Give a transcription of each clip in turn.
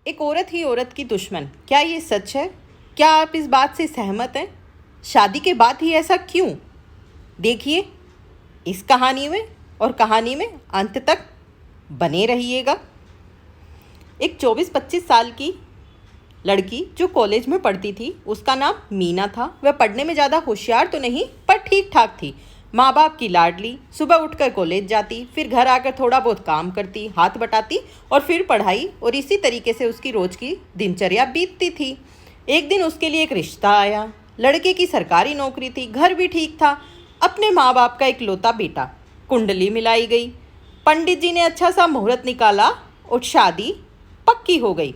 एक औरत ही औरत की दुश्मन, क्या ये सच है? क्या आप इस बात से सहमत हैं? शादी के बाद ही ऐसा क्यों? देखिए इस कहानी में, और कहानी में अंत तक बने रहिएगा। एक 24-25 साल की लड़की जो कॉलेज में पढ़ती थी, उसका नाम मीना था। वह पढ़ने में ज़्यादा होशियार तो नहीं, पर ठीक ठाक थी। माँ बाप की लाडली। सुबह उठकर कॉलेज जाती, फिर घर आकर थोड़ा बहुत काम करती, हाथ बटाती और फिर पढ़ाई, और इसी तरीके से उसकी रोज की दिनचर्या बीतती थी। एक दिन उसके लिए एक रिश्ता आया। लड़के की सरकारी नौकरी थी, घर भी ठीक था, अपने माँ बाप का इकलौता बेटा। कुंडली मिलाई गई, पंडित जी ने अच्छा सा मुहूर्त निकाला और शादी पक्की हो गई।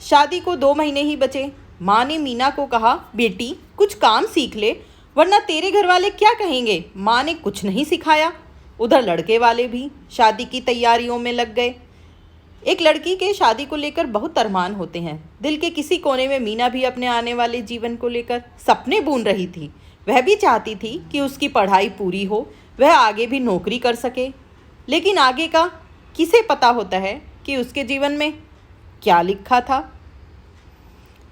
शादी को 2 महीने ही बचे। माँ ने मीना को कहा, बेटी कुछ काम सीख ले, वरना तेरे घर वाले क्या कहेंगे। माँ ने कुछ नहीं सिखाया। उधर लड़के वाले भी शादी की तैयारियों में लग गए। एक लड़की के शादी को लेकर बहुत अरमान होते हैं। दिल के किसी कोने में मीना भी अपने आने वाले जीवन को लेकर सपने बुन रही थी। वह भी चाहती थी कि उसकी पढ़ाई पूरी हो, वह आगे भी नौकरी कर सके। लेकिन आगे का किसे पता होता है कि उसके जीवन में क्या लिखा था।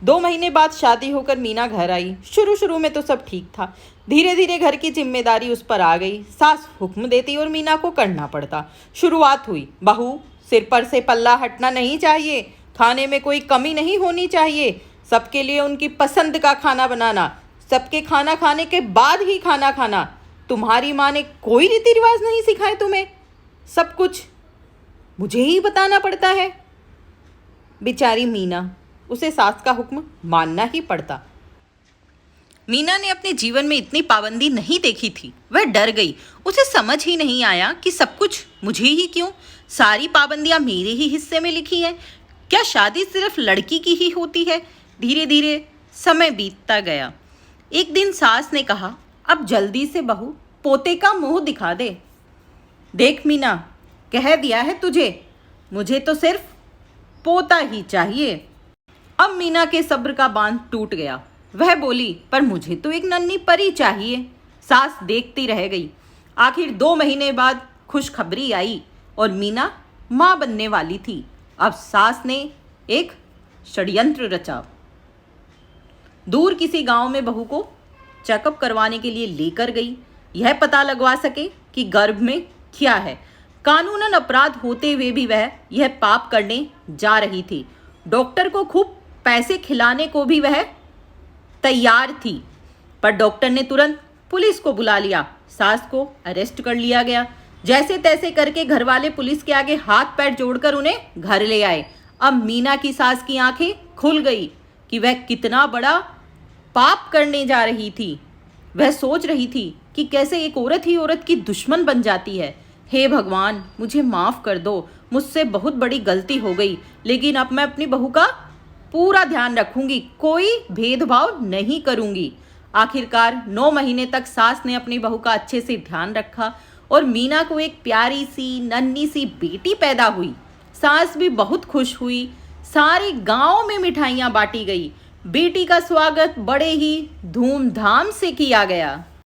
2 महीने बाद शादी होकर मीना घर आई। शुरू में तो सब ठीक था। धीरे धीरे घर की जिम्मेदारी उस पर आ गई। सास हुक्म देती और मीना को करना पड़ता। शुरुआत हुई, बहू सिर पर से पल्ला हटना नहीं चाहिए, खाने में कोई कमी नहीं होनी चाहिए, सबके लिए उनकी पसंद का खाना बनाना, सबके खाना खाने के बाद ही खाना खाना। तुम्हारी माँ ने कोई रीति रिवाज नहीं सिखाए तुम्हें, सब कुछ मुझे ही बताना पड़ता है। बेचारी मीना, उसे सास का हुक्म मानना ही पड़ता। मीना ने अपने जीवन में इतनी पाबंदी नहीं देखी थी। वह डर गई। उसे समझ ही नहीं आया कि सब कुछ मुझे ही क्यों, सारी पाबंदियां मेरे ही हिस्से में लिखी हैं। क्या शादी सिर्फ लड़की की ही होती है? धीरे धीरे समय बीतता गया। एक दिन सास ने कहा, अब जल्दी से बहू पोते का मुंह दिखा दे। देख मीना, कह दिया है तुझे, मुझे तो सिर्फ पोता ही चाहिए। अब मीना के सब्र का बांध टूट गया। वह बोली, पर मुझे तो एक नन्ही परी चाहिए। सास देखती रह गई। आखिर 2 महीने बाद खुशखबरी आई और मीना माँ बनने वाली थी। अब सास ने एक षड्यंत्र रचा। दूर किसी गांव में बहू को चेकअप करवाने के लिए लेकर गई, यह पता लगवा सके कि गर्भ में क्या है। कानूनन अपराध होते हुए भी वह यह पाप करने जा रही थी। डॉक्टर को खूब पैसे खिलाने को भी वह तैयार थी, पर डॉक्टर ने तुरंत पुलिस को बुला लिया। सास को अरेस्ट कर लिया गया। जैसे तैसे करके घर वाले पुलिस के आगे हाथ पैर जोड़कर उन्हें घर ले आए। अब मीना की सास की आंखें खुल गई कि वह कितना बड़ा पाप करने जा रही थी। वह सोच रही थी कि कैसे एक औरत ही औरत की दुश्मन बन जाती है। हे भगवान, मुझे माफ़ कर दो, मुझसे बहुत बड़ी गलती हो गई, लेकिन अब मैं अपनी बहू का पूरा ध्यान रखूंगी, कोई भेदभाव नहीं करूंगी। आखिरकार 9 महीने तक सास ने अपनी बहू का अच्छे से ध्यान रखा और मीना को एक प्यारी सी नन्ही सी बेटी पैदा हुई। सास भी बहुत खुश हुई। सारे गांव में मिठाइयाँ बांटी गई। बेटी का स्वागत बड़े ही धूमधाम से किया गया।